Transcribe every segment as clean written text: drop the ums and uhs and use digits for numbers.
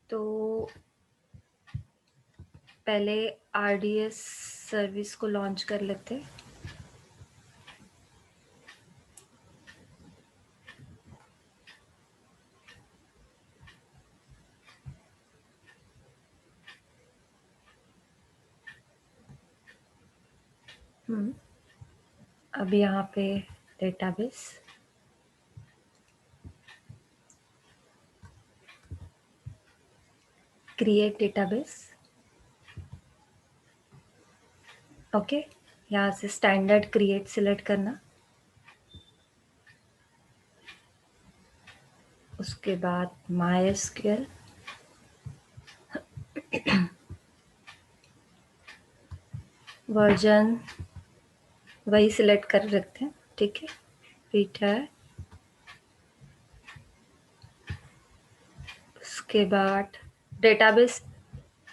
तो पहले RDS service को लॉन्च कर लेते। अब यहाँ पे डेटाबेस, क्रिएट डेटाबेस। ओके, यहाँ से स्टैंडर्ड क्रिएट सिलेक्ट करना। उसके बाद MySQL, वर्जन वही सिलेक्ट कर रखते हैं, ठीक है। रिटायर, उसके बाद डेटाबेस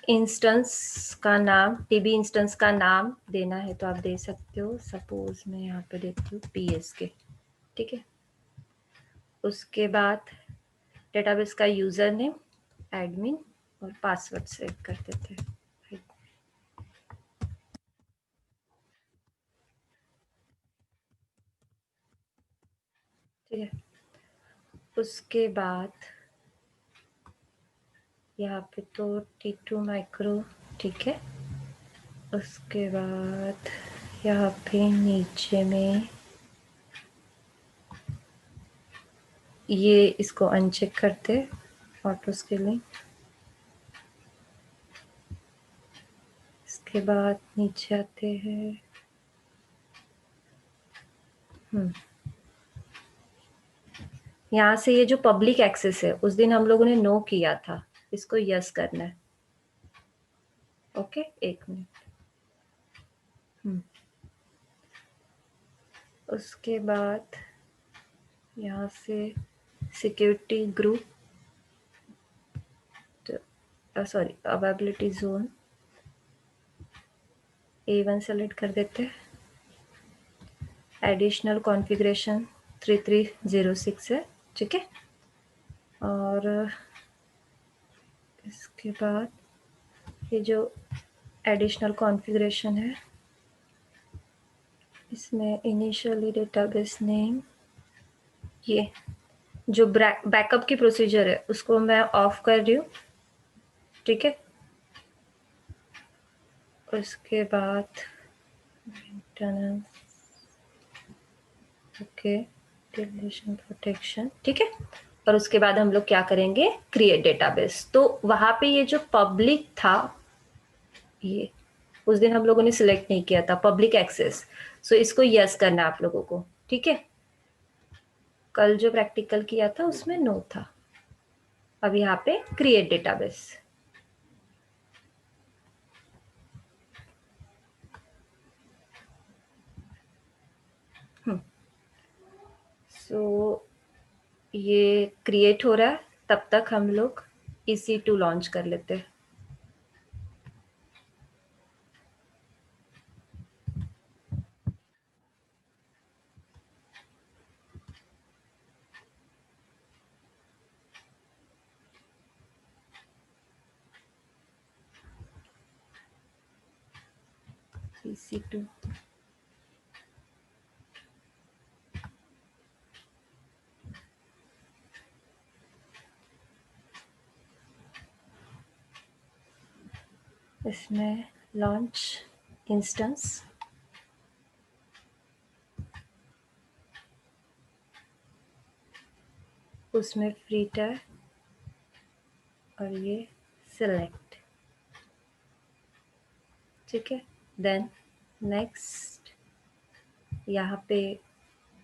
इंस्टेंस का नाम, DB इंस्टेंस का नाम देना है तो आप दे सकते हो। सपोज मैं यहाँ पे देती हूँ PSK, ठीक है। उसके बाद डेटाबेस का यूजर नेम, एडमिन और पासवर्ड सेट कर देते हैं। ठीक है। उसके बाद यहाँ पे तो T2 माइक्रो, ठीक है। उसके बाद यहाँ पे नीचे में ये इसको अनचेक करते, ऑटो स्केलिंग। इसके बाद नीचे आते हैं, यहाँ से ये जो पब्लिक एक्सेस है उस दिन हम लोगों ने नो किया था, इसको यस करना है। ओके, एक मिनट। उसके बाद यहाँ से security group, sorry availability zone A1 select कर देते हैं। एडिशनल कॉन्फ़िगरेशन 3306 है, ठीक है। और इसके बाद ये जो एडिशनल कॉन्फ़िगरेशन है इसमें इनिशियली डेटाबेस नेम, ये जो बैकअप की प्रोसीजर है उसको मैं ऑफ कर रही हूँ, ठीक है। उसके बाद इंटरनल, ओके, डिलीशन प्रोटेक्शन, ठीक है। और उसके बाद हम लोग क्या करेंगे, क्रिएट डेटाबेस। तो वहां पे ये जो पब्लिक था, ये उस दिन हम लोगों ने सिलेक्ट नहीं किया था, पब्लिक एक्सेस। सो इसको यस करना है आप लोगों को, ठीक है। कल जो प्रैक्टिकल किया था उसमें नो था। अब यहाँ पे क्रिएट डेटाबेस, सो ये क्रिएट हो रहा है, तब तक हम लोग EC2 लॉन्च कर लेते हैं। EC2 इसमें लॉन्च इंस्टेंस, उसमें फ्री टायर और ये सिलेक्ट, ठीक है। देन नेक्स्ट, यहाँ पे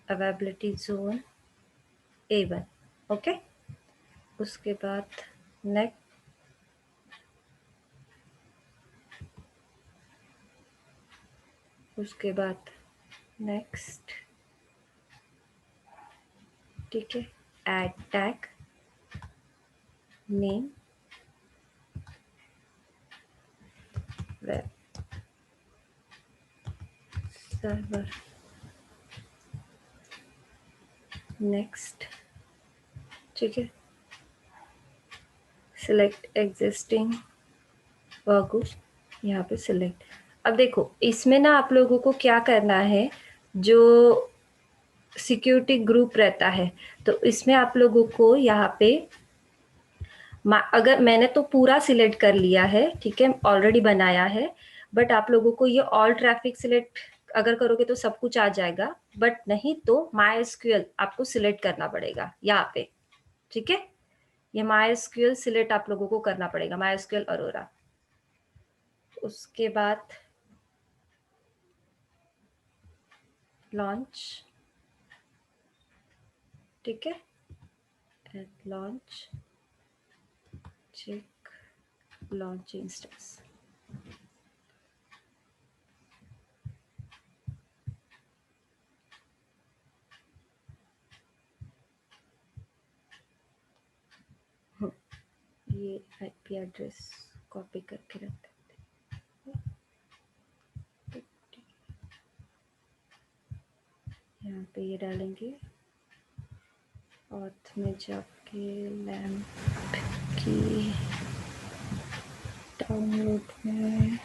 अवेलेबिलिटी जोन A1, ओके। उसके बाद नेक्स्ट, उसके बाद नेक्स्ट, ठीक है। Add tag name web server, next, ठीक है। सिलेक्ट एग्जिस्टिंग वर्कग्रुप, यहाँ पे सिलेक्ट। अब देखो इसमें ना आप लोगों को क्या करना है, जो सिक्योरिटी ग्रुप रहता है तो इसमें आप लोगों को यहाँ पे अगर मैंने तो पूरा सिलेक्ट कर लिया है, ठीक है, ऑलरेडी बनाया है, बट आप लोगों को ये ऑल ट्रैफिक सिलेक्ट अगर करोगे तो सब कुछ आ जाएगा, बट नहीं तो MySQL आपको सिलेक्ट करना पड़ेगा यहाँ पे, ठीक है। ये MySQL सिलेक्ट आप लोगों को करना पड़ेगा, MySQL अरोरा। उसके बाद लॉन्च, ठीक है, at launch check launch instance. ये आईपी एड्रेस कॉपी करके रख देते हैं, यहाँ पे ये डालेंगे ऑथ में जाके लैम्प की डाउनलोड में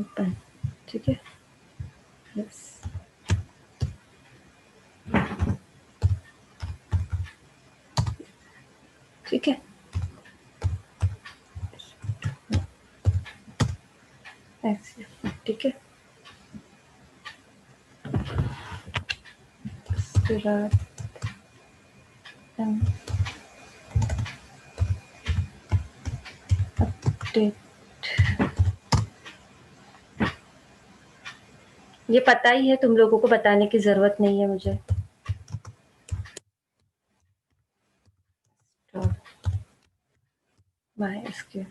ओपन, ठीक है, यस, ठीक है, ठीक है। उसके बाद अपडेट, ये पता ही है, तुम लोगों को बताने की जरूरत नहीं है मुझे। MySQL,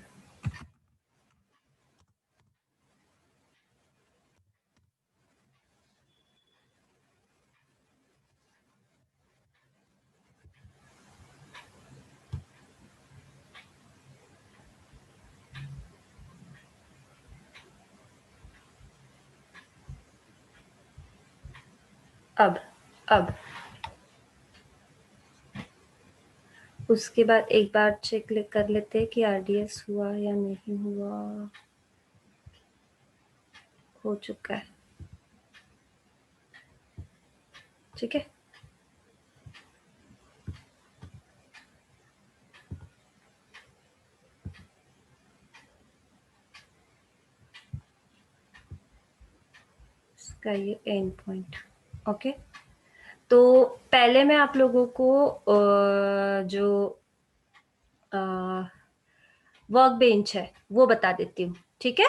अब उसके बाद एक बार चेक कर लेते हैं कि RDS हुआ या नहीं हुआ। हो चुका है, ठीक है। इसका ये एंड पॉइंट, ओके। तो पहले मैं आप लोगों को जो वर्क बेंच है वो बता देती हूँ, ठीक है।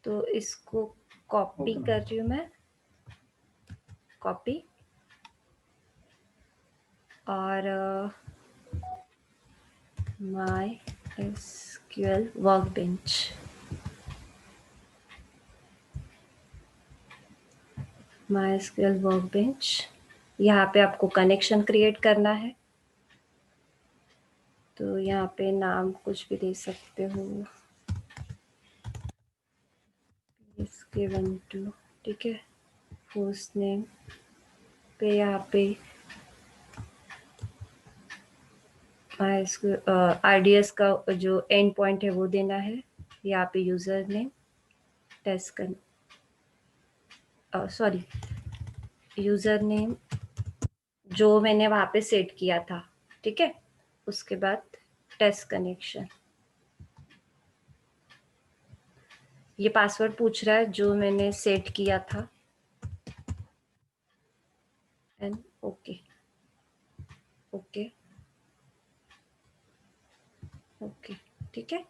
तो इसको कॉपी कर रही हूँ मैं, कॉपी, और MySQL वर्कबेंच, MySQL वर्कबेंच, यहाँ पे आपको कनेक्शन क्रिएट करना है। तो यहाँ पे नाम कुछ भी दे सकते हो, इसके 1 2, ठीक है। होस्ट नेम पे यहाँ पे RDS का जो एंड पॉइंट है वो देना है। यहाँ पे यूजर नेम, टेस्ट कर, सॉरी, यूजर नेम जो मैंने वहाँ पे सेट किया था, ठीक है। उसके बाद टेस्ट कनेक्शन, ये पासवर्ड पूछ रहा है जो मैंने सेट किया था, एंड ओके, ओके, ओके, ठीक है।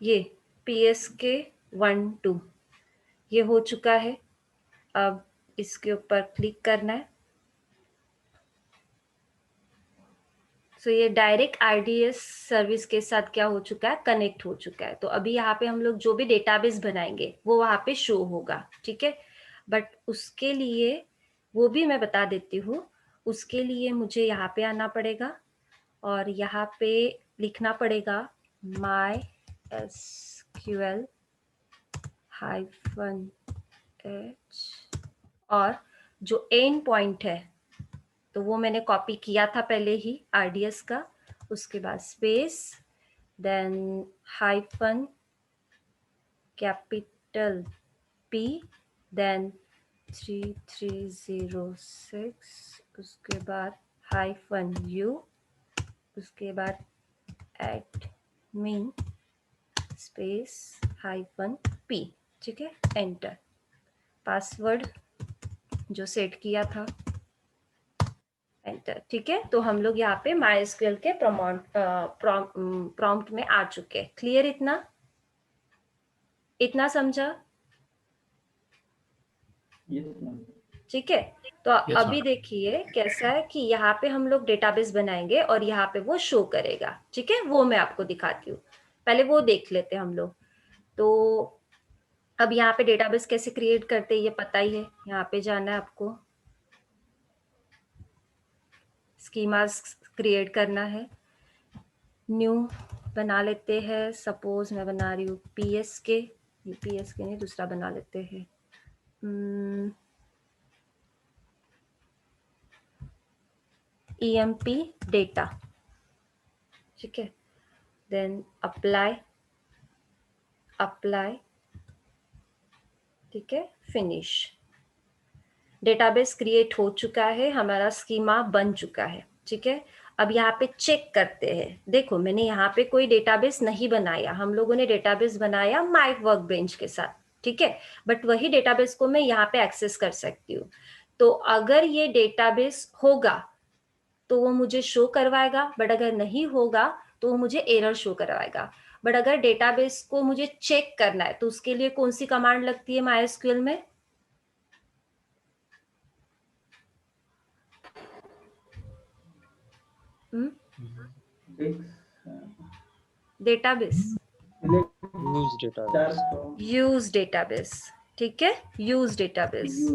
ये PSK 1 2 ये हो चुका है। अब इसके ऊपर क्लिक करना है। सो ये डायरेक्ट RDS सर्विस के साथ क्या हो चुका है, कनेक्ट हो चुका है। तो अभी यहाँ पे हम लोग जो भी डेटाबेस बनाएंगे वो वहाँ पे शो होगा, ठीक है। बट उसके लिए वो भी मैं बता देती हूँ। उसके लिए मुझे यहाँ पे आना पड़ेगा और यहाँ पे लिखना पड़ेगा MySQL -, और जो एंड पॉइंट है तो वो मैंने कॉपी किया था पहले ही RDS का, उसके बाद space, then hyphen capital P, then 3306, उसके बाद हाइफन U, उसके बाद एडमिन स्पेस हाइफन P, ठीक है, एंटर। पासवर्ड जो सेट किया था, एंटर, ठीक है। तो हम लोग यहाँ पे MySQL के प्रॉम्प्ट में आ चुके हैं। क्लियर? इतना समझा? ठीक है। तो अभी देखिए कैसा है कि यहाँ पे हम लोग डेटाबेस बनाएंगे और यहाँ पे वो शो करेगा, ठीक है, वो मैं आपको दिखाती हूँ। पहले वो देख लेते हैं हम लोग। तो अब यहाँ पे डेटाबेस कैसे क्रिएट करते हैं ये पता ही है। यहाँ पे जाना है आपको, स्कीमास क्रिएट करना है, न्यू बना लेते हैं। सपोज मैं बना रही हूँ PSK, PSK नहीं, दूसरा बना लेते हैं, EMP डेटा, ठीक है। देन अप्लाई, ठीक है, फिनिश। डेटाबेस क्रिएट हो चुका है, हमारा स्कीमा बन चुका है, ठीक है। अब यहाँ पे चेक करते हैं। देखो मैंने यहाँ पे कोई डेटाबेस नहीं बनाया, हम लोगों ने डेटाबेस बनाया माय वर्कबेंच के साथ, ठीक है। बट वही डेटाबेस को मैं यहाँ पे एक्सेस कर सकती हूँ। तो अगर ये डेटाबेस होगा तो वो मुझे शो करवाएगा, बट अगर नहीं होगा तो वो मुझे एरर शो करवाएगा। बट अगर डेटाबेस को मुझे चेक करना है तो उसके लिए कौन सी कमांड लगती है MySQL में? डेटाबेस, यूज डेटाबेस, ठीक है, यूज डेटाबेस,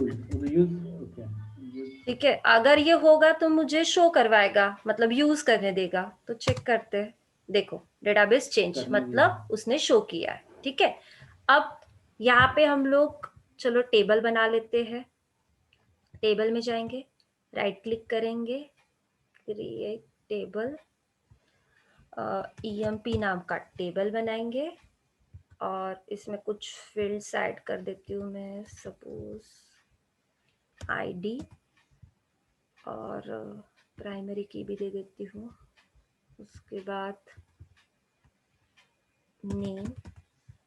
ठीक है। अगर ये होगा तो मुझे शो करवाएगा, मतलब यूज करने देगा। तो चेक करते हैं। देखो डेटाबेस चेंज, मतलब उसने शो किया है, ठीक है। अब यहाँ पे हम लोग चलो टेबल बना लेते हैं। टेबल में जाएंगे, राइट क्लिक करेंगे, क्रिएट टेबल, EMP नाम का टेबल बनाएंगे और इसमें कुछ फील्ड्स ऐड कर देती हूँ मैं, सपोज ID और प्राइमरी की भी दे देती हूँ। उसके बाद नेम,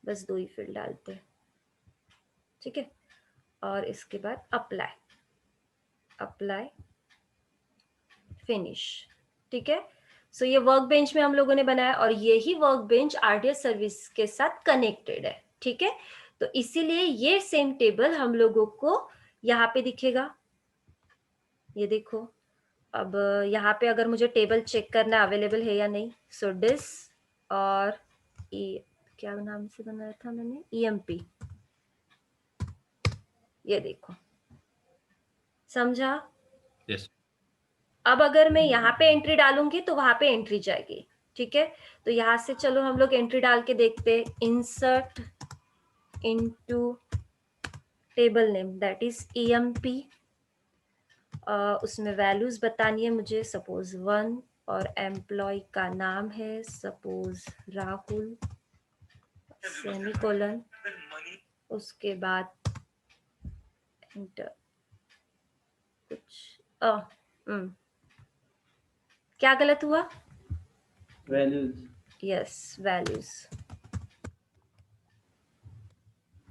बस 2 ही फील्ड डालते हैं, ठीक है। और इसके बाद अप्लाई फिनिश, ठीक है। सो ये वर्क बेंच में हम लोगों ने बनाया और यही वर्क बेंच RDS सर्विस के साथ कनेक्टेड है, ठीक है। तो इसीलिए ये सेम टेबल हम लोगों को यहाँ पे दिखेगा। ये देखो, अब यहाँ पे अगर मुझे टेबल चेक करना अवेलेबल है या नहीं, सो डिस और क्या नाम से बनाया था मैंने, EMP, ये देखो, समझा? yes. अब अगर मैं यहाँ पे एंट्री डालूंगी तो वहां पे एंट्री जाएगी, ठीक है। तो यहाँ से चलो हम लोग एंट्री डाल के देखते हैं। Insert into table name, that is EMP। उसमें वैल्यूज बतानी है मुझे, सपोज 1, और एम्प्लॉय का नाम है सपोज राहुल, सेमीकोलन, उसके बाद इंटर कुछ क्या गलत हुआ? वैल्यूज, यस वैल्यूज,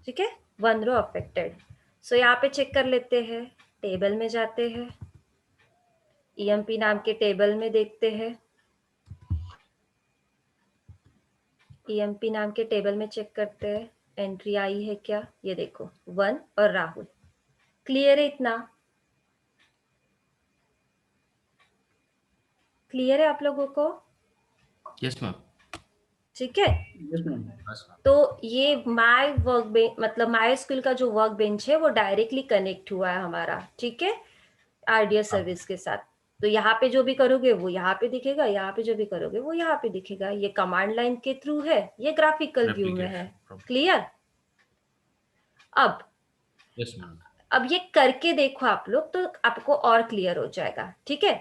ठीक है। 1 रो अफेक्टेड। सो यहाँ पे चेक कर लेते हैं, टेबल में जाते हैं, EMP नाम के टेबल में देखते हैं। EMP नाम के टेबल में चेक करते हैं एंट्री आई है क्या। ये देखो 1 और राहुल। क्लियर है? इतना क्लियर है आप लोगों को? Yes ma'am. ठीक है। तो ये माय वर्क बेंच, मतलब MySQL का जो वर्क बेंच है वो डायरेक्टली कनेक्ट हुआ है हमारा, ठीक है, RDS सर्विस के साथ। तो यहाँ पे जो भी करोगे वो यहाँ पे दिखेगा, यहाँ पे जो भी करोगे वो यहाँ पे दिखेगा। ये कमांड लाइन के थ्रू है, ये ग्राफिकल व्यू में है। क्लियर? अब Yes, ma'am. अब ये करके देखो आप लोग, तो आपको और क्लियर हो जाएगा, ठीक है।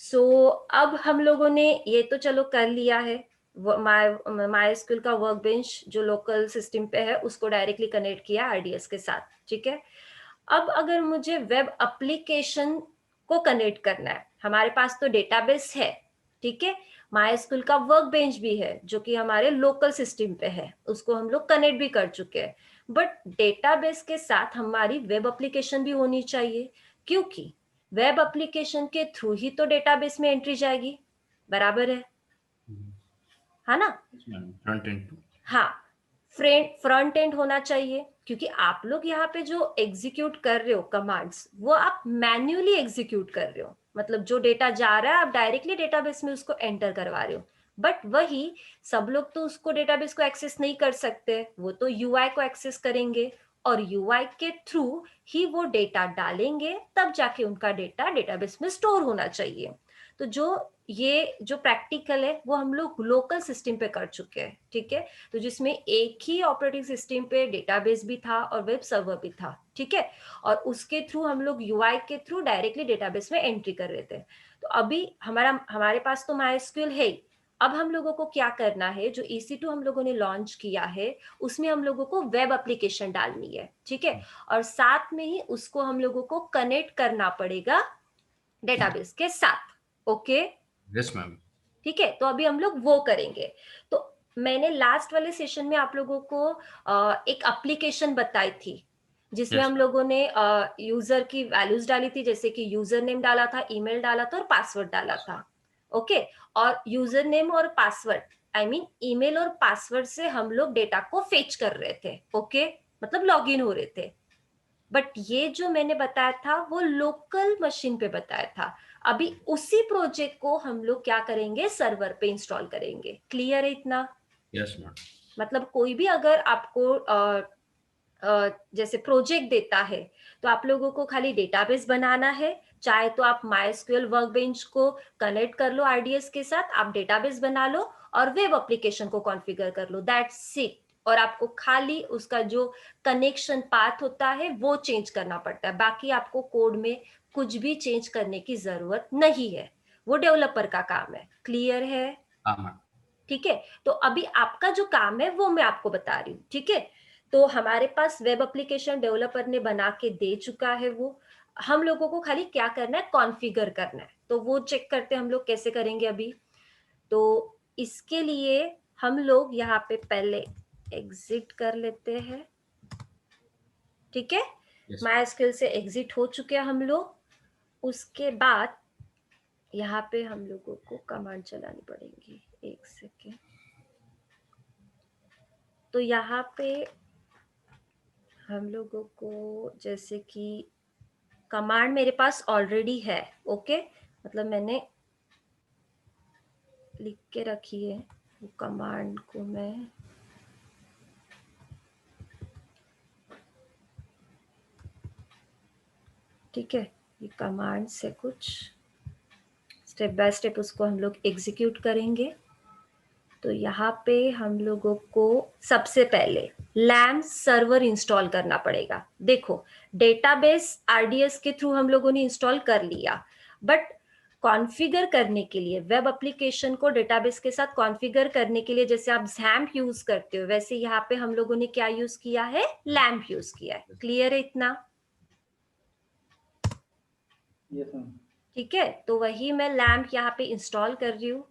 सो अब हम लोगों ने ये तो चलो कर लिया है, माई स्कूल का वर्क बेंच जो लोकल सिस्टम पे है उसको डायरेक्टली कनेक्ट किया आरडीएस के साथ, ठीक है। अब अगर मुझे वेब एप्लीकेशन को कनेक्ट करना है, हमारे पास तो डेटाबेस है, ठीक है, माई स्कूल का वर्क बेंच भी है जो कि हमारे लोकल सिस्टम पे है, उसको हम लोग कनेक्ट भी कर चुके हैं, बट डेटाबेस के साथ हमारी वेब एप्लीकेशन भी होनी चाहिए, क्योंकि वेब एप्लीकेशन के थ्रू ही तो डेटाबेस में एंट्री जाएगी, बराबर है ना। Yes, ma'am. Front end too. हाँ, फ्रंट एंड होना चाहिए, क्योंकि आप लोग यहाँ पे जो एग्जीक्यूट कर रहे हो कमांड्स, वो आप मैन्युअली एग्जीक्यूट कर रहे हो, मतलब जो डेटा जा रहा है आप डायरेक्टली डेटाबेस में उसको एंटर करवा रहे हो, बट वही सब लोग तो उसको डेटाबेस को एक्सेस नहीं कर सकते, वो तो यूआई को एक्सेस करेंगे और यूआई के थ्रू ही वो डेटा डालेंगे, तब जाके उनका डेटा डेटाबेस में स्टोर होना चाहिए। तो ये जो प्रैक्टिकल है वो हम लोग लोकल सिस्टम पे कर चुके हैं, ठीक है। तो जिसमें एक ही ऑपरेटिंग सिस्टम पे डेटाबेस भी था और वेब सर्वर भी था, ठीक है, और उसके थ्रू हम लोग यूआई के थ्रू डायरेक्टली डेटाबेस में एंट्री कर रहे थे। तो अभी हमारे पास तो माइस्क्यूल है ही। अब हम लोगों को क्या करना है, जो EC2 हम लोगों ने लॉन्च किया है उसमें हम लोगों को वेब एप्लीकेशन डालनी है, ठीक है, और साथ में ही उसको हम लोगों को कनेक्ट करना पड़ेगा डेटाबेस के साथ, ओके। Yes, ma'am. ठीक है, तो अभी हम लोग वो करेंगे। तो मैंने लास्ट वाले सेशन में आप लोगों को एक एप्लीकेशन बताई थी जिसमें Yes, हम ma'am. लोगों ने यूजर की वैल्यूज डाली थी, जैसे कि यूजर नेम डाला था, ईमेल डाला था और पासवर्ड डाला था, ओके। और यूजर नेम और पासवर्ड, आई मीन ईमेल और पासवर्ड से हम लोग डेटा को फेच कर रहे थे, ओके, मतलब लॉग इन हो रहे थे। बट ये जो मैंने बताया था वो लोकल मशीन पे बताया था। अभी उसी प्रोजेक्ट को हम लोग क्या करेंगे, सर्वर पे इंस्टॉल करेंगे। क्लियर है इतना? Yes, ma'am. मतलब कोई भी अगर आपको जैसे प्रोजेक्ट देता है तो आप लोगों को खाली डेटाबेस बनाना है, चाहे तो आप माइस्क्यूएल वर्कबेंच को कनेक्ट कर लो आरडीएस के साथ, आप डेटाबेस बना लो और वेब एप्लीकेशन को कॉन्फ़िगर कर लो, दैट्स इट। और आपको खाली उसका जो कनेक्शन पाथ होता है वो चेंज करना पड़ता है, बाकी आपको कोड में कुछ भी चेंज करने की जरूरत नहीं है, वो डेवलपर का काम है। क्लियर है? Ma'am. ठीक है, तो अभी आपका जो काम है वो मैं आपको बता रही हूँ, ठीक है। तो हमारे पास वेब एप्लीकेशन डेवलपर ने बना के दे चुका है, वो हम लोगों को खाली क्या करना है, कॉन्फ़िगर करना है। तो वो चेक करते हैं हम लोग कैसे करेंगे अभी। तो इसके लिए हम लोग यहाँ पे पहले एग्जिट कर लेते हैं, ठीक है। Yes, ma'am. माई से एग्जिट हो चुके हैं हम लोग। उसके बाद यहाँ पे हम लोगों को कमांड चलानी पड़ेगी, एक सेकेंड। तो यहाँ पे हम लोगों को जैसे कि कमांड मेरे पास ऑलरेडी है, ओके, मतलब मैंने लिख के रखी है वो कमांड को मैं, ठीक है। ये कमांड से कुछ स्टेप बाय स्टेप उसको हम लोग एग्जीक्यूट करेंगे। तो यहाँ पे हम लोगों को सबसे पहले लैम सर्वर इंस्टॉल करना पड़ेगा। देखो, डेटाबेस आरडीएस के थ्रू हम लोगों ने इंस्टॉल कर लिया, बट कॉन्फ़िगर करने के लिए वेब एप्लीकेशन को डेटाबेस के साथ कॉन्फ़िगर करने के लिए, जैसे आप XAMPP यूज करते हो वैसे यहाँ पे हम लोगों ने क्या यूज किया है, लैम्प यूज किया है। क्लियर है इतना? Yes, ma'am. ठीक है, तो वही मैं लैम्प यहाँ पे इंस्टॉल कर रही हूँ।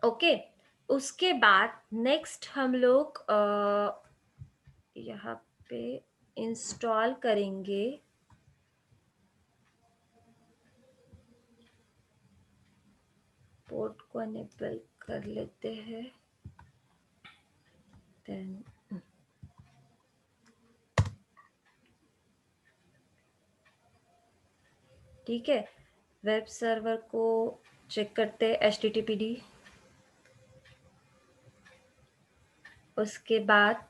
ओके, उसके बाद नेक्स्ट हम लोग यहाँ पे इंस्टॉल करेंगे पोर्ट को एनेबल कर लेते हैं, देन ठीक है। वेब सर्वर को चेक करते हैं, HTTPD। उसके बाद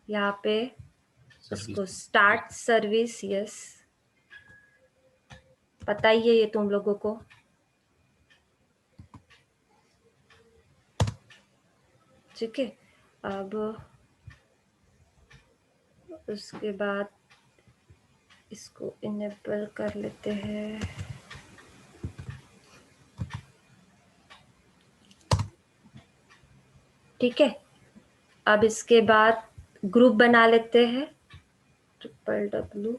यहाँ पे उसको Service. स्टार्ट सर्विस, यस, पता ही है ये तुम लोगों को। ठीक है। अब उसके बाद इसको इनेबल कर लेते हैं। ठीक है, अब इसके बाद ग्रुप बना लेते हैं, www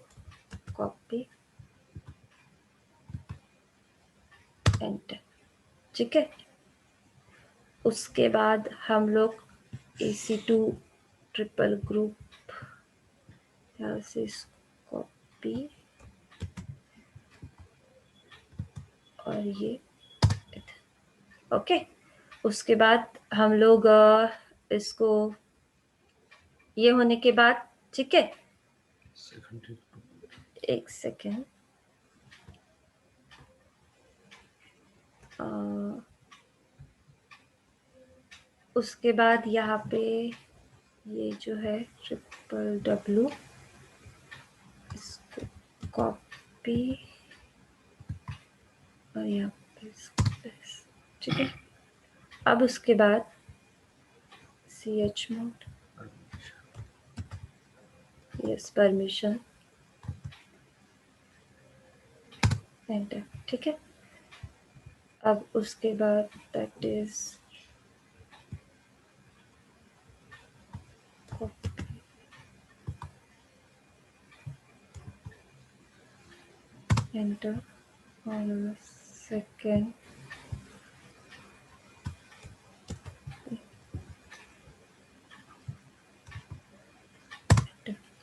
कॉपी एंटर। ठीक है, उसके बाद हम लोग EC2 ट्रिपल ग्रुप यहाँ से कॉपी और ये ओके। उसके बाद हम लोग इसको ये होने के बाद, ठीक है, एक सेकेंड, उसके बाद यहाँ पे ये जो है www इसको कॉपी और यहाँ पे ठीक है। अब उसके बाद chmod यस परमिशन एंटर। ठीक है, अब उसके बाद दैट इज एंटर और सेकेंड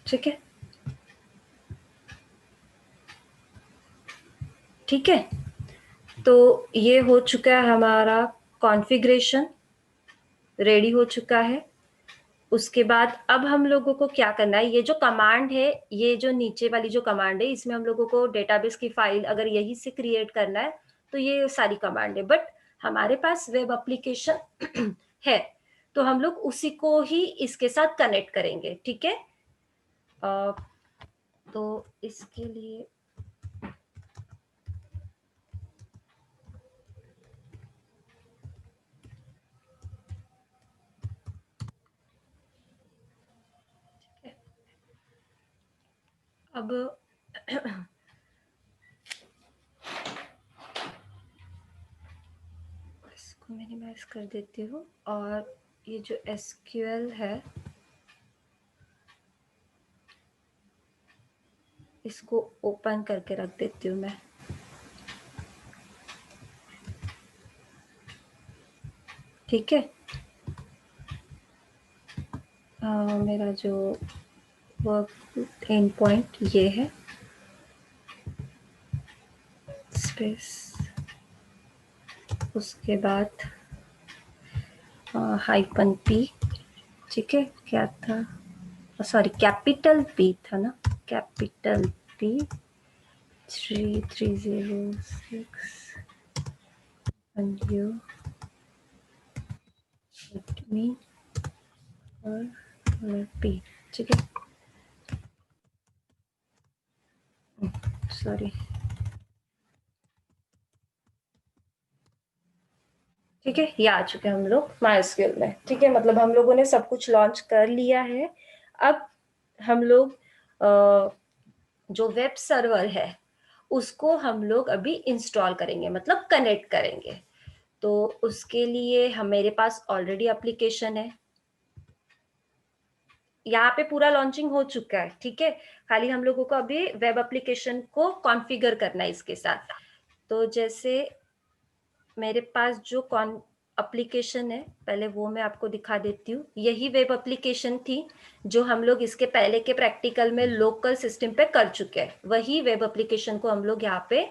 ठीक है। ठीक है, तो ये हो चुका है हमारा कॉन्फ़िगरेशन, रेडी हो चुका है। उसके बाद अब हम लोगों को क्या करना है, ये जो कमांड है, ये जो नीचे वाली जो कमांड है, इसमें हम लोगों को डेटाबेस की फाइल अगर यही से क्रिएट करना है तो ये सारी कमांड है, बट हमारे पास वेब एप्लीकेशन है तो हम लोग उसी को ही इसके साथ कनेक्ट करेंगे। ठीक है, तो इसके लिए अब इसको मिनिमाइज कर देती हूँ और ये जो SQL है इसको ओपन करके रख देती हूँ मैं। ठीक है, मेरा जो वर्क एंड पॉइंट ये है, स्पेस, उसके बाद -P। ठीक है, क्या था, सॉरी कैपिटल P था ना, कैपिटल P 3306 U एडमी और P। ठीक है, सॉरी, ठीक है, ये आ चुके हैं हम लोग MySQL में। ठीक है, मतलब हम लोगों ने सब कुछ लॉन्च कर लिया है। अब हम लोग जो वेब सर्वर है उसको हम लोग अभी इंस्टॉल करेंगे, मतलब कनेक्ट करेंगे। तो उसके लिए मेरे पास ऑलरेडी एप्लीकेशन है, यहाँ पे पूरा लॉन्चिंग हो चुका है। ठीक है, खाली हम लोगों को अभी वेब एप्लीकेशन को कॉन्फ़िगर करना है इसके साथ। तो जैसे मेरे पास जो एप्लीकेशन है पहले वो मैं आपको दिखा देती हूँ। यही वेब एप्लीकेशन थी जो हम लोग इसके पहले के प्रैक्टिकल में लोकल सिस्टम पे कर चुके हैं, वही वेब एप्लीकेशन को हम लोग यहाँ पे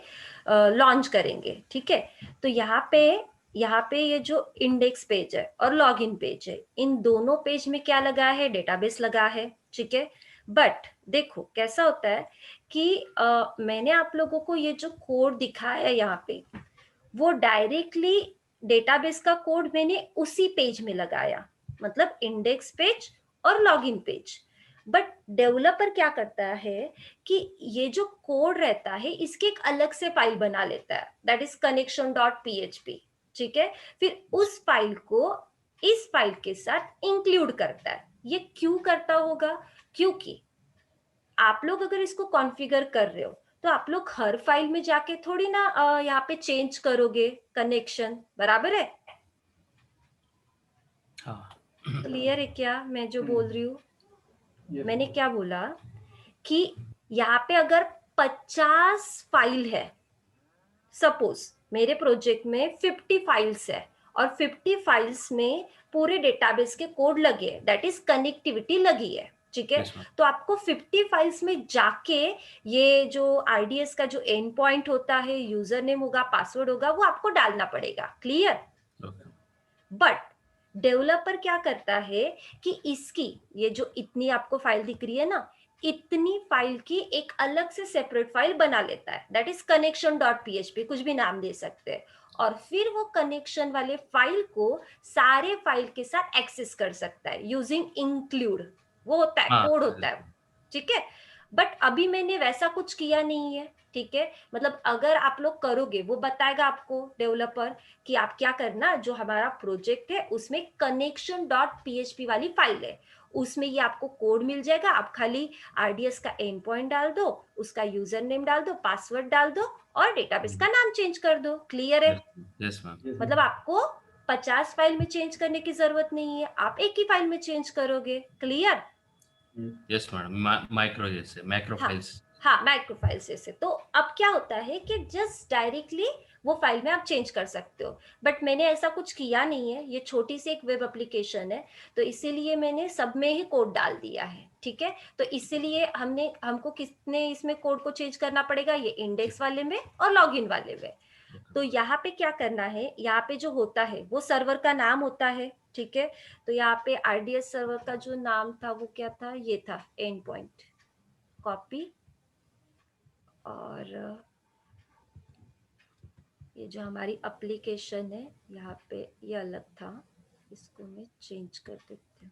लॉन्च करेंगे। ठीक है, तो यहाँ पे ये जो इंडेक्स पेज है और लॉगिन पेज है, इन दोनों पेज में क्या लगा है, डेटाबेस लगा है। ठीक है, बट देखो कैसा होता है कि मैंने आप लोगों को ये जो कोड दिखाया है यहाँ पे, वो डायरेक्टली डेटाबेस का कोड मैंने उसी पेज में लगाया, मतलब इंडेक्स पेज और लॉगिन पेज। बट डेवलपर क्या करता है कि ये जो कोड रहता है इसके एक अलग से फाइल बना लेता है, दैट इज connection.php। ठीक है, फिर उस फाइल को इस फाइल के साथ इंक्लूड करता है। ये क्यों करता होगा? क्योंकि आप लोग अगर इसको कॉन्फ़िगर कर रहे हो तो आप लोग हर फाइल में जाके थोड़ी ना यहाँ पे चेंज करोगे कनेक्शन, बराबर है? हाँ क्लियर है क्या मैं जो बोल रही हूँ? Yes. मैंने क्या बोला कि यहाँ पे अगर 50 फाइल है, सपोज मेरे प्रोजेक्ट में 50 फाइल्स है और 50 फाइल्स में पूरे डेटाबेस के कोड लगे हैं, दैट इज कनेक्टिविटी लगी है, ठीक है? Yes, ma'am. तो आपको 50 फाइल्स में जाके ये जो आरडीएस का जो एंड पॉइंट होता है, यूजर नेम होगा, पासवर्ड होगा, वो आपको डालना पड़ेगा। क्लियर? Okay. बट डेवलपर क्या करता है कि इसकी ये जो इतनी आपको फाइल दिख रही है ना, इतनी फाइल की एक अलग से सेपरेट फाइल बना लेता है, that is connection dot PHP, कुछ भी नाम दे सकते हैं। और फिर वो कनेक्शन वाले फाइल को सारे फाइल के साथ एक्सेस कर सकता है यूजिंग इंक्लूड। वो होता है, हाँ कोड होता है, ठीक है? बट अभी मैंने वैसा कुछ किया नहीं है, ठीक है? मतलब अगर आप लोग करोगे, वो बताएगा आपको डेवलपर कि आप क्या करना, जो हमारा प्रोजेक्ट है उसमें कनेक्शन डॉट पीएचपी वाली फाइल है, उसमें ये आपको कोड मिल जाएगा। आप खाली आरडीएस का एंड पॉइंट डाल दो, उसका यूजर नेम डाल दो, पासवर्ड डाल दो और डेटाबेस का नाम चेंज कर दो। क्लियर है? Yes, ma'am. मतलब आपको 50 फाइल में चेंज करने की जरूरत नहीं है, आप एक ही फाइल में चेंज करोगे। क्लियर? Yes, madam. Micro जैसे macro हाँ files. हाँ, माइक्रो फाइल से। तो अब क्या होता है कि जस्ट डायरेक्टली वो फाइल में आप चेंज कर सकते हो, बट मैंने ऐसा कुछ किया नहीं है। ये छोटी सी एक वेब एप्लीकेशन है, तो इसीलिए मैंने सब में ही कोड डाल दिया है, ठीक है? तो इसीलिए हमको कितने इसमें कोड को चेंज करना पड़ेगा, ये इंडेक्स वाले में और लॉगिन वाले में। तो यहाँ पे क्या करना है, यहाँ पे जो होता है वो सर्वर का नाम होता है, ठीक है? तो यहाँ पे आरडीएस सर्वर का जो नाम था वो क्या था, ये था एंड पॉइंट। कॉपी, और ये जो हमारी एप्लीकेशन है यहाँ पे ये अलग था, इसको मैं चेंज कर देती हूँ,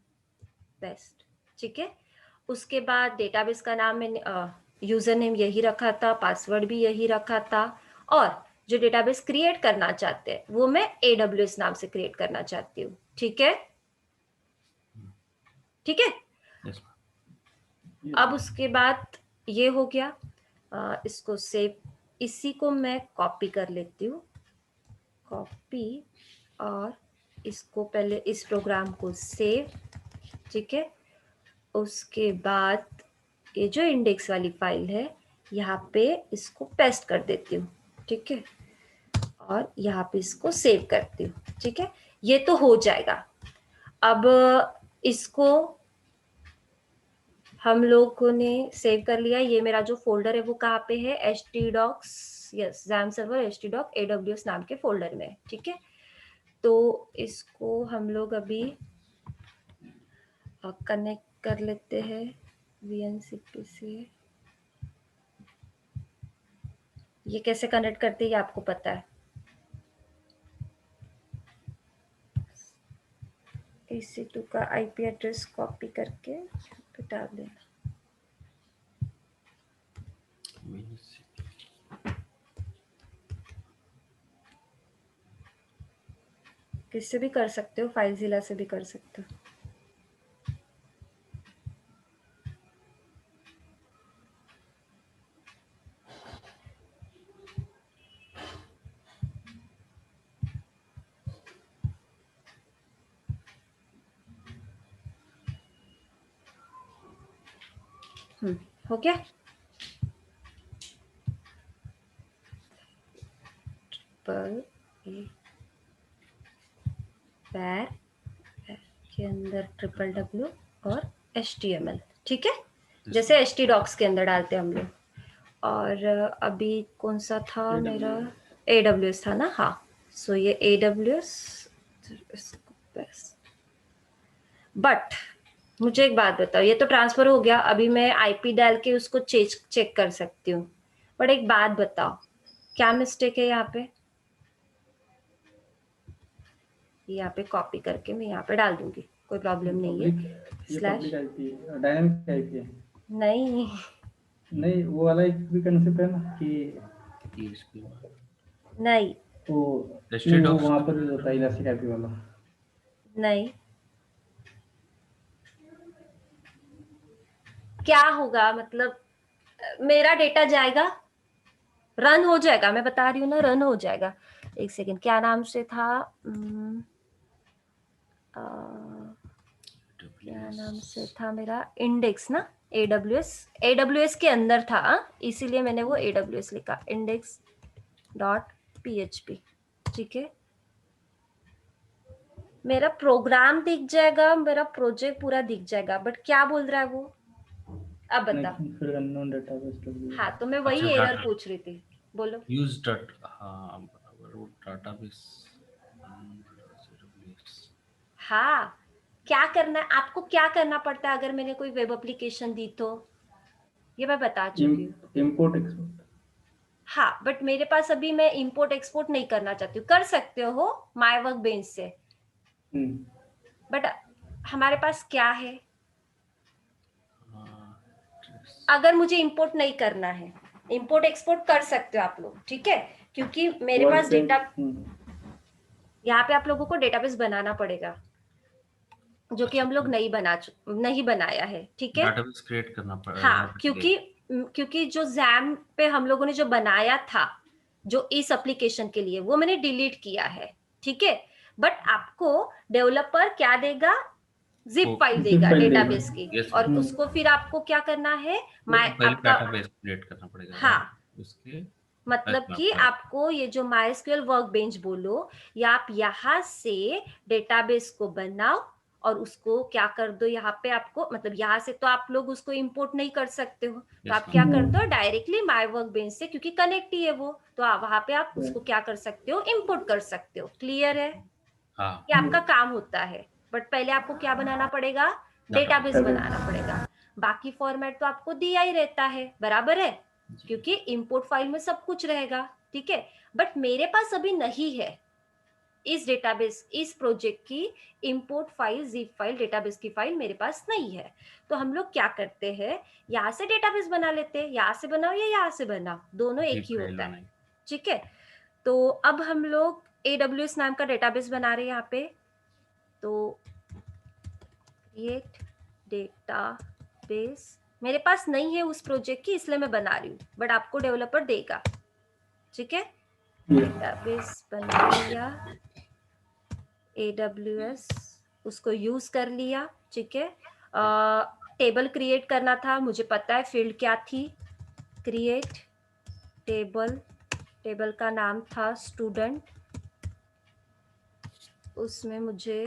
बेस्ट, ठीक है? उसके बाद डेटाबेस का नाम मैंने यूजर नेम यही रखा था, पासवर्ड भी यही रखा था, और जो डेटाबेस क्रिएट करना चाहते हैं वो मैं AWS नाम से क्रिएट करना चाहती हूँ, ठीक है? ठीक है? Yes, ma'am. अब उसके बाद ये हो गया, इसको सेव, इसी को मैं कॉपी कर लेती हूँ, कॉपी, और इसको पहले इस प्रोग्राम को सेव, ठीक है? उसके बाद ये जो इंडेक्स वाली फाइल है यहाँ पे इसको पेस्ट कर देती हूँ, ठीक है? और यहाँ पे इसको सेव करती हूँ, ठीक है? ये तो हो जाएगा। अब इसको हम लोगों ने सेव कर लिया। ये मेरा जो फोल्डर है वो कहाँ पे है, htdocs, yes, XAMPP server htdoc AWS नाम के फोल्डर में, ठीक है? तो इसको हम लोग अभी कनेक्ट कर लेते हैं VNCP से। ये कैसे कनेक्ट करते हैं ये आपको पता है। EC2 का IP एड्रेस कॉपी करके डाल देना। किससे भी कर सकते हो, फाइलजिला से भी कर सकते हो। हो गया? पर पैर के अंदर www और HTML, ठीक है? जैसे htdocs के अंदर डालते हैं हम लोग। और अभी कौन सा था मेरा, AWS था ना? हाँ, सो ये AWS, बट मुझे एक बात बताओ, ये तो ट्रांसफर हो गया, अभी मैं IP डाल के उसको चेक कर सकती हूँ, बट एक बात बताओ, क्या मिस्टेक है यहाँ पे? यहाँ पे कॉपी करके मैं यहाँ पे डाल दूंगी, कोई प्रॉब्लम नहीं है। ये स्लैश पब्लिक आईपी है, डायनामिक आईपी है। नहीं, नहीं, वो वाला एक भी कंसेप्ट है ना कि नहीं, वो नहीं, वो वहाँ पर होता है इलास्टिक आईपी वाला। नहीं, क्या होगा मतलब मेरा डेटा जाएगा, रन हो जाएगा, मैं बता रही हूँ ना, रन हो जाएगा। एक सेकेंड, क्या नाम से था, क्या नाम से था मेरा, इंडेक्स ना, एडब्ल्यूएस के अंदर था, इसीलिए मैंने वो एडब्ल्यूएस लिखा, इंडेक्स डॉट पीएचपी। ठीक है, मेरा प्रोग्राम दिख जाएगा, मेरा प्रोजेक्ट पूरा दिख जाएगा, बट क्या बोल रहा है वो, अब बता। कनेक्शन फिर अननोन डेटाबेस हाँ, तो मैं वही अच्छा एरर डाटा पूछ रही थी, बोलो। यूज डॉट, हाँ बराबर, वो डाटाबेस। हाँ, क्या करना है आपको, क्या करना पड़ता है अगर मैंने कोई वेब एप्लीकेशन दी तो, ये मैं बता चुकी हूँ। Import export. हाँ, बट मेरे पास अभी मैं इंपोर्ट एक्सपोर्ट नहीं करना चाहती हूँ, कर सकते हो माई वर्क बेंच से, बट हमारे पास क्या है, अगर मुझे इंपोर्ट नहीं करना है, इंपोर्ट एक्सपोर्ट कर सकते हो आप लोग, ठीक है, क्योंकि मेरे पास डेटा, यहाँ पे आप लोगों को डेटाबेस बनाना पड़ेगा, जो कि हम लोग नहीं बनाया है, ठीक है। डाटाबेस क्रिएट करना हाँ, पड़ेगा। क्योंकि जो जैम पे हम लोगों ने जो बनाया था, जो इस एप्लीकेशन के लिए, वो मैंने डिलीट किया है, ठीक है। बट आपको डेवलपर क्या देगा, जिप फाइल देगा डेटाबेस की, यस और मैम, उसको फिर आपको क्या करना है, पहले आपका, डाटाबेस क्रिएट करना पड़ेगा, हाँ, उसके मतलब बाद में कि आपको आपको ये जो MySQL वर्कबेंच बोलो, या आप यहाँ से डेटाबेस को बनाओ और उसको क्या कर दो, यहाँ पे आपको, मतलब यहाँ से तो आप लोग उसको इंपोर्ट नहीं कर सकते हो, तो यस आप क्या मैम, कर दो डायरेक्टली माई वर्कबेंच से, क्योंकि कनेक्ट ही है वो, तो वहां पे आप उसको क्या कर सकते हो, इंपोर्ट कर सकते हो। क्लियर है, हाँ ये आपका काम होता है, बट पहले आपको क्या बनाना पड़ेगा, डाटाबेस। डेटाबेस बनाना पड़ेगा। बाकी फॉर्मेट तो आपको दिया ही रहता है, बराबर है, क्योंकि इंपोर्ट फाइल में सब कुछ रहेगा, ठीक है। बट मेरे पास अभी नहीं है इस डेटाबेस, इस प्रोजेक्ट की import file, zip file, database की फाइल मेरे पास नहीं है। तो हम लोग क्या करते हैं, यहाँ से डेटाबेस बना लेते हैं, यहाँ से बनाओ या यहाँ से बनाओ, दोनों एक ही फाइल होता है, बनाई। ठीक है। तो अब हम लोग AWS नाम का डेटाबेस बना रहे हैं यहाँ पे, तो क्रिएट डेटाबेस मेरे पास नहीं है उस प्रोजेक्ट की, इसलिए मैं बना रही हूँ, बट आपको डेवलपर देगा, ठीक है। डेटाबेस बना लिया, AWS उसको यूज कर लिया, ठीक है। टेबल क्रिएट करना था, मुझे पता है फील्ड क्या थी, क्रिएट टेबल, टेबल का नाम था स्टूडेंट, उसमें मुझे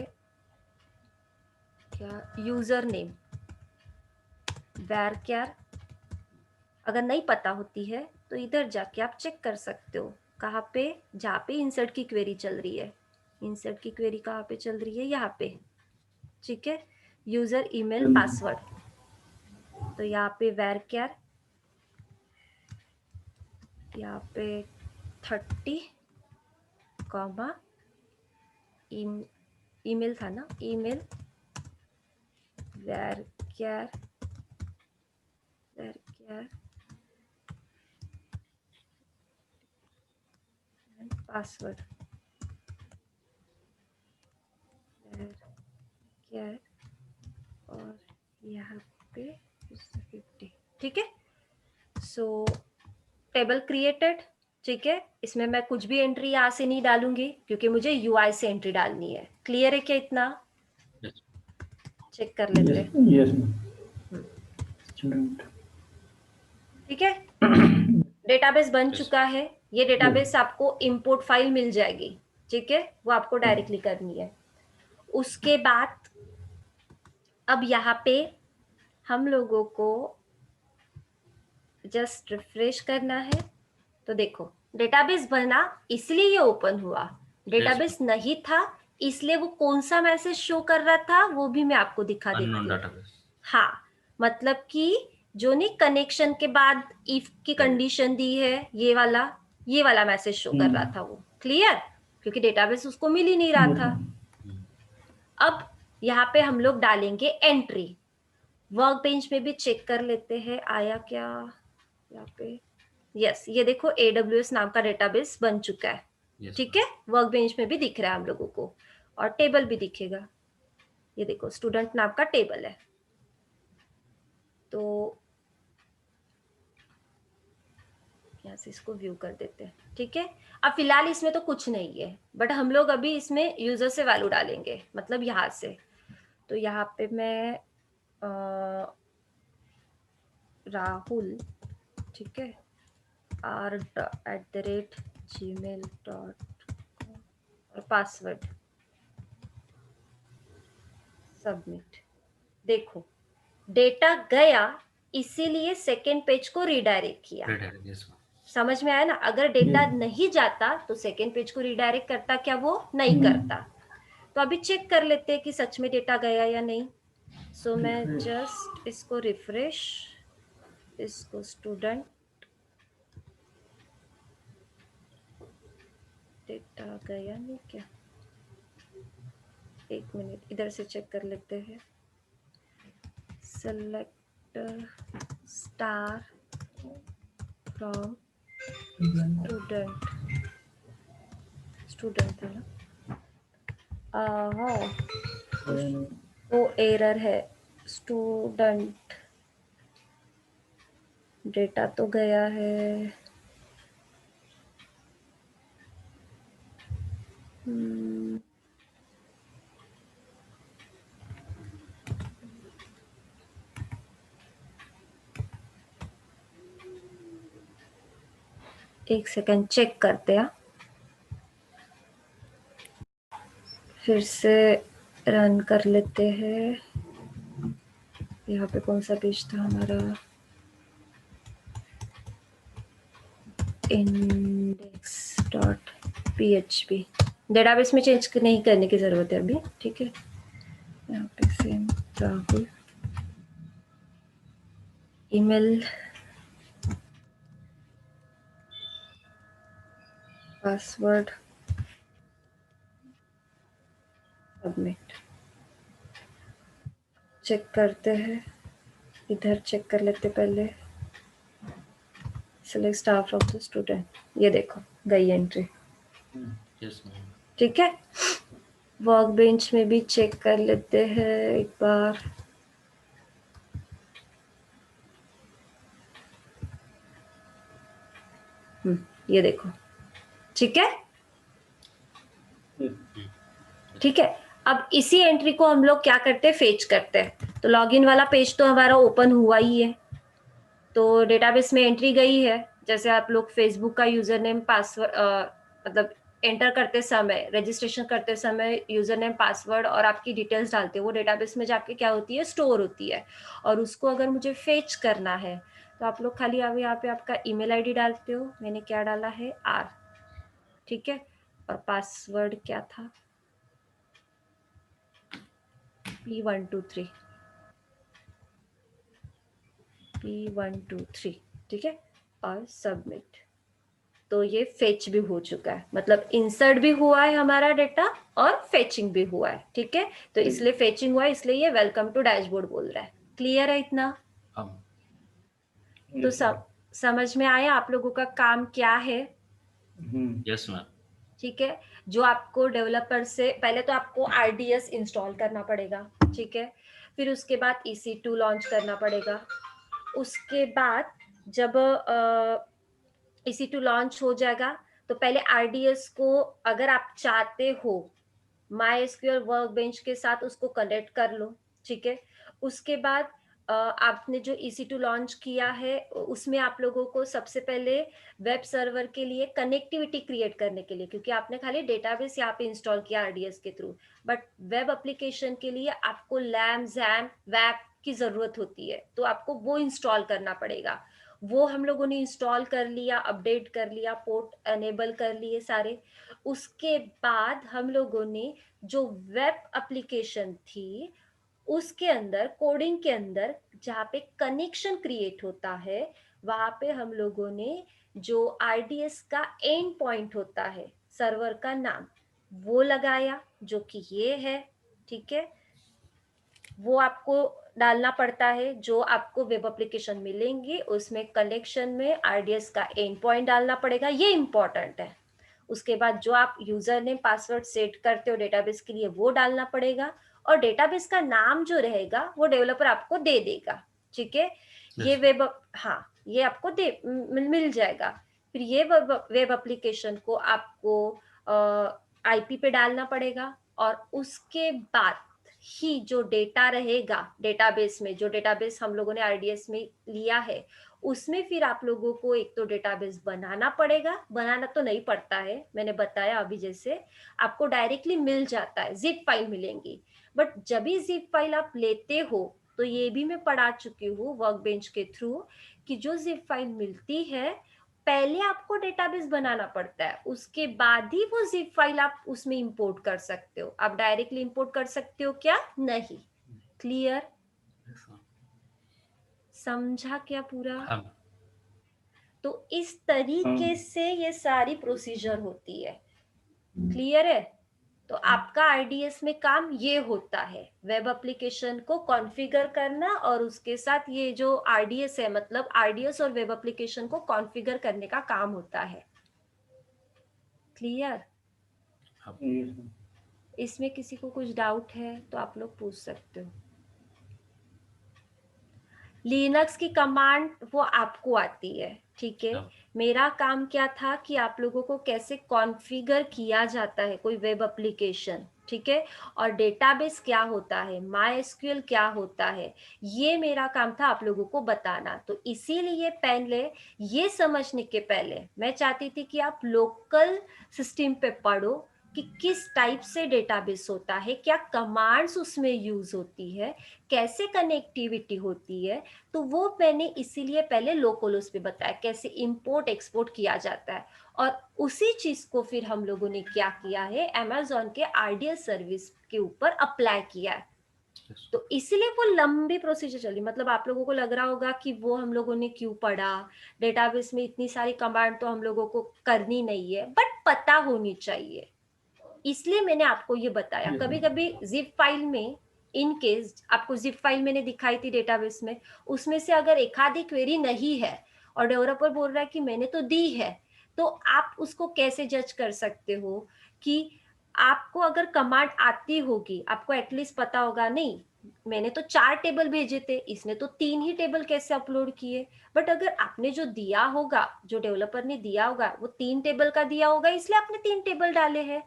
क्या, यूजर नेम varchar, अगर नहीं पता होती है तो इधर जाके आप चेक कर सकते हो, कहाँ पे, जहाँ पे इंसर्ट की क्वेरी चल रही है, इंसर्ट की क्वेरी कहाँ पे चल रही है, यहाँ पे, ठीक है। यूजर ईमेल पासवर्ड, तो यहाँ पे varchar, यहाँ पे 30 कॉमा ईमेल था ना, ईमेल varchar पासवर्ड varchar, और यहाँ पे 50, ठीक है। सो टेबल क्रिएटेड, ठीक है, इसमें मैं कुछ भी एंट्री यहाँ से नहीं डालूंगी, क्योंकि मुझे UI से एंट्री डालनी है। क्लियर है क्या इतना, चेक कर लेते हैं, यस ठीक है। डेटाबेस बन चुका है, ये डेटाबेस आपको इंपोर्ट फाइल मिल जाएगी, ठीक है, वो आपको डायरेक्टली करनी है। उसके बाद अब यहाँ पे हम लोगों को जस्ट रिफ्रेश करना है, तो देखो डेटाबेस बना, इसलिए ये ओपन हुआ, डेटाबेस नहीं था इसलिए वो कौन सा मैसेज शो कर रहा था वो भी मैं आपको दिखा अननोन देती हूँ। डाटाबेस। हाँ, मतलब कि जो नहीं कनेक्शन के बाद इफ की कंडीशन दी है, ये वाला मैसेज शो कर रहा था वो। क्लियर, क्योंकि डेटाबेस उसको मिल ही नहीं रहा था। अब यहाँ पे हम लोग डालेंगे एंट्री, वर्क बेंच में भी चेक कर लेते हैं आया क्या यहाँ पे। यस, ये देखो AWS नाम का डेटाबेस बन चुका है, ठीक है, वर्क बेंच में भी दिख रहा है हम लोगों को, और टेबल भी दिखेगा। ये देखो स्टूडेंट नाम का टेबल है। तो यहाँ से इसको व्यू कर देते हैं, ठीक है। अब फिलहाल इसमें तो कुछ नहीं है, बट हम लोग अभी इसमें यूजर से वैल्यू डालेंगे, मतलब यहाँ से। तो यहाँ पे मैं राहुल, ठीक है, r@gmail.com और पासवर्ड सबमिट। देखो डेटा गया, इसीलिए सेकेंड पेज को रीडायरेक्ट किया। redirect, yes ma'am. समझ में आया ना? अगर डेटा Yes. नहीं जाता तो सेकेंड पेज को रीडायरेक्ट करता क्या? वो नहीं करता। तो अभी चेक कर लेते हैं कि सच में डेटा गया या नहीं। सो मैं जस्ट इसको रिफ्रेश, इसको स्टूडेंट, डेटा गया नहीं क्या? एक मिनट, इधर से चेक कर लेते हैं। सेलेक्ट स्टार फ्रॉम स्टूडेंट है ना? हाँ, वो एरर है। स्टूडेंट डेटा तो गया है। एक सेकंड चेक करते हैं, फिर से रन कर लेते हैं। यहाँ पे कौन सा पेज था हमारा? index.php। डेटाबेस में चेंज नहीं करने की जरूरत है अभी, ठीक है। यहाँ पे same Rahul, email, password submit. Check करते हैं, इधर चेक कर लेते पहले। Select staff of the student, ये देखो गई एंट्री, Yes ma'am. ठीक है। वर्क बेंच में भी चेक कर लेते हैं एक बार। ये देखो, ठीक है, ठीक है। अब इसी एंट्री को हम लोग क्या करते हैं? फेच करते हैं। तो लॉगिन वाला पेज तो हमारा ओपन हुआ ही है, तो डेटाबेस में एंट्री गई है। जैसे आप लोग फेसबुक का यूजर नेम पासवर्ड मतलब एंटर करते समय, रजिस्ट्रेशन करते समय यूजर नेम पासवर्ड और आपकी डिटेल्स डालते हो, वो डेटाबेस में जाके क्या होती है? स्टोर होती है। और उसको अगर मुझे फेच करना है तो आप लोग खाली यहाँ पे आपका ईमेल आईडी डालते हो। मैंने क्या डाला है? R, ठीक है। और पासवर्ड क्या था? P123, P123, ठीक है। और सबमिट। तो ये फेच भी हो चुका है, मतलब इंसर्ट भी हुआ है हमारा डेटा और फेचिंग भी हुआ है, ठीक है। तो इसलिए फेचिंग हुआ है, इसलिए ये वेलकम टू डैशबोर्ड बोल रहा है। क्लियर है इतना? तो समझ में आया आप लोगों का काम क्या है? Yes ma'am. ठीक है। जो आपको डेवलपर से पहले तो आपको RDS इंस्टॉल करना पड़ेगा, ठीक है। फिर उसके बाद EC2 लॉन्च करना पड़ेगा। उसके बाद जब EC2 लॉन्च हो जाएगा तो पहले RDS को अगर आप चाहते हो MySQL वर्कबेंच के साथ उसको कनेक्ट कर लो, ठीक है। उसके बाद आपने जो EC2 लॉन्च किया है उसमें आप लोगों को सबसे पहले वेब सर्वर के लिए कनेक्टिविटी क्रिएट करने के लिए, क्योंकि आपने खाली डेटाबेस यहाँ पे इंस्टॉल किया RDS के थ्रू, बट वेब एप्लीकेशन के लिए आपको लैम जैम वैप की जरूरत होती है, तो आपको वो इंस्टॉल करना पड़ेगा। वो हम लोगों ने इंस्टॉल कर लिया, अपडेट कर लिया, पोर्ट एनेबल कर लिए सारे। उसके बाद हम लोगों ने जो वेब एप्लीकेशन थी उसके अंदर, कोडिंग के अंदर जहाँ पे कनेक्शन क्रिएट होता है, वहां पे हम लोगों ने जो RDS का एंड पॉइंट होता है, सर्वर का नाम, वो लगाया, जो कि ये है, ठीक है। वो आपको डालना पड़ता है। जो आपको वेब एप्लीकेशन मिलेंगे उसमें कनेक्शन में RDS का एंड पॉइंट डालना पड़ेगा, ये इंपॉर्टेंट है। उसके बाद जो आप यूजर नेम पासवर्ड सेट करते हो डेटाबेस के लिए वो डालना पड़ेगा। और डेटाबेस का नाम जो रहेगा वो डेवलपर आपको दे देगा, ठीक है। ये वेब, हाँ ये आपको मिल जाएगा। फिर ये वेब एप्लीकेशन को आपको आईपी पे डालना पड़ेगा, और उसके बाद ही जो डेटा रहेगा डेटाबेस में, जो डेटाबेस हम लोगों ने आरडीएस में लिया है, उसमें फिर आप लोगों को एक तो डेटाबेस बनाना पड़ेगा। बनाना तो नहीं पड़ता है, मैंने बताया अभी, जैसे आपको डायरेक्टली मिल जाता है, जिप फाइल मिलेंगी। बट जब भी जिप फाइल आप लेते हो, तो ये भी मैं पढ़ा चुकी हूँ वर्कबेंच के थ्रू, कि जो जिप फाइल मिलती है पहले आपको डेटाबेस बनाना पड़ता है, उसके बाद ही वो जिप फाइल आप उसमें इंपोर्ट कर सकते हो। आप डायरेक्टली इंपोर्ट कर सकते हो क्या? नहीं। क्लियर? समझा क्या पूरा? हाँ तो इस तरीके से ये सारी प्रोसीजर होती है। क्लियर है? तो आपका आरडीएस में काम ये होता है, वेब एप्लीकेशन को कॉन्फ़िगर करना, और उसके साथ ये जो आरडीएस है, मतलब आरडीएस और वेब एप्लीकेशन को कॉन्फ़िगर करने का काम होता है। क्लियर? इसमें किसी को कुछ डाउट है तो आप लोग पूछ सकते हो। लिनक्स की कमांड वो आपको आती है, ठीक है। मेरा काम क्या था कि आप लोगों को कैसे कॉन्फ़िगर किया जाता है कोई वेब एप्लीकेशन, ठीक है, और डेटाबेस क्या होता है, मायएसक्यूएल क्या होता है, ये मेरा काम था आप लोगों को बताना। तो इसीलिए पहले ये समझने के पहले मैं चाहती थी कि आप लोकल सिस्टम पे पढ़ो कि किस टाइप से डेटाबेस होता है, क्या कमांड्स उसमें यूज होती है, कैसे कनेक्टिविटी होती है। तो वो मैंने इसीलिए पहले लोकलोस पे बताया कैसे इंपोर्ट एक्सपोर्ट किया जाता है, और उसी चीज को फिर हम लोगों ने क्या किया है, अमेज़न के आरडीएस सर्विस के ऊपर अप्लाई किया है। तो इसलिए वो लंबी प्रोसीजर चली। मतलब आप लोगों को लग रहा होगा कि वो हम लोगों ने क्यों पढ़ा, डेटाबेस में इतनी सारी कमांड तो हम लोगों को करनी नहीं है, बट पता होनी चाहिए, इसलिए मैंने आपको ये बताया। कभी कभी जिप फाइल में, इन केस आपको जिप फाइल मैंने दिखाई थी डेटाबेस में, उसमें से अगर एक आधी क्वेरी नहीं है और डेवलपर बोल रहा है कि मैंने तो दी है, तो आप उसको कैसे जज कर सकते हो कि आपको अगर कमांड आती होगी, आपको एटलीस्ट पता होगा, नहीं मैंने तो 4 टेबल भेजे थे, इसने तो 3 ही टेबल कैसे अपलोड किए। बट अगर आपने जो दिया होगा, जो डेवलपर ने दिया होगा, वो 3 टेबल का दिया होगा, इसलिए आपने 3 टेबल डाले हैं।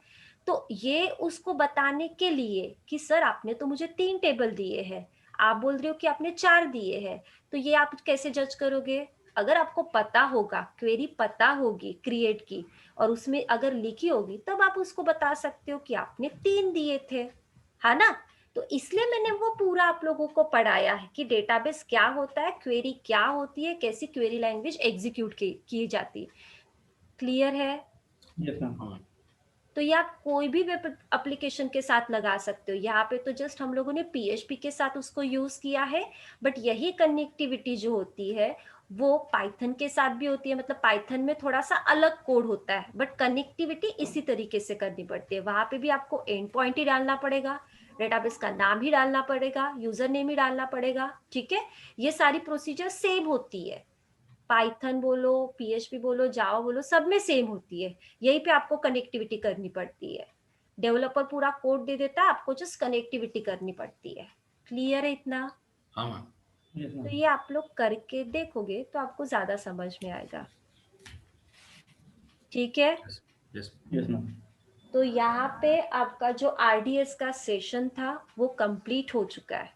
तो ये उसको बताने के लिए कि सर आपने तो मुझे 3 टेबल दिए हैं, आप बोल रहे हो कि आपने 4 दिए हैं, तो ये आप कैसे जज करोगे? अगर आपको पता होगा, क्वेरी पता होगी क्रिएट की, और उसमें अगर लिखी होगी, तब आप उसको बता सकते हो कि आपने 3 दिए थे, है ना। तो इसलिए मैंने वो पूरा आप लोगों को पढ़ाया है कि डेटाबेस क्या होता है, क्वेरी क्या होती है, कैसी क्वेरी लैंग्वेज एग्जीक्यूट की जाती है। क्लियर है? Yes ma'am. तो ये आप कोई भी वेब एप्लीकेशन के साथ लगा सकते हो। यहाँ पे तो जस्ट हम लोगों ने पीएचपी के साथ उसको यूज किया है, बट यही कनेक्टिविटी जो होती है वो पाइथन के साथ भी होती है। मतलब पाइथन में थोड़ा सा अलग कोड होता है, बट कनेक्टिविटी इसी तरीके से करनी पड़ती है। वहां पे भी आपको एंड पॉइंट ही डालना पड़ेगा, डेटाबेस का नाम ही डालना पड़ेगा, यूजर नेम ही डालना पड़ेगा, ठीक है। ये सारी प्रोसीजर सेम होती है, पाइथन बोलो, पीएचपी बोलो, जावा बोलो, सब में सेम होती है। यहीं पे आपको कनेक्टिविटी करनी पड़ती है। डेवलपर पूरा कोड दे देता है, आपको जस्ट कनेक्टिविटी करनी पड़ती है। क्लियर है इतना? हाँ मैम। तो ये आप लोग करके देखोगे तो आपको ज्यादा समझ में आएगा, ठीक है। Yes ma'am. तो यहाँ पे आपका जो आरडीएस का सेशन था वो कंप्लीट हो चुका है,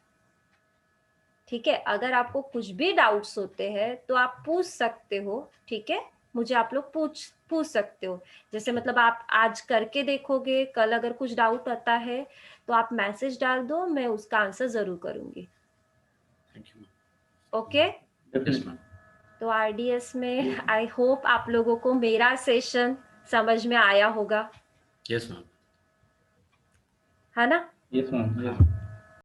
ठीक है। अगर आपको कुछ भी डाउट्स होते हैं तो आप पूछ सकते हो, ठीक है। मुझे आप लोग पूछ सकते हो। जैसे मतलब आप आज करके देखोगे, कल अगर कुछ डाउट आता है तो आप मैसेज डाल दो, मैं उसका आंसर जरूर करूंगी। Thank you okay. Yes ma'am. तो आरडीएस में आई होप आप लोगों को मेरा सेशन समझ में आया होगा, यस मैम। है ना। Yes ma'am.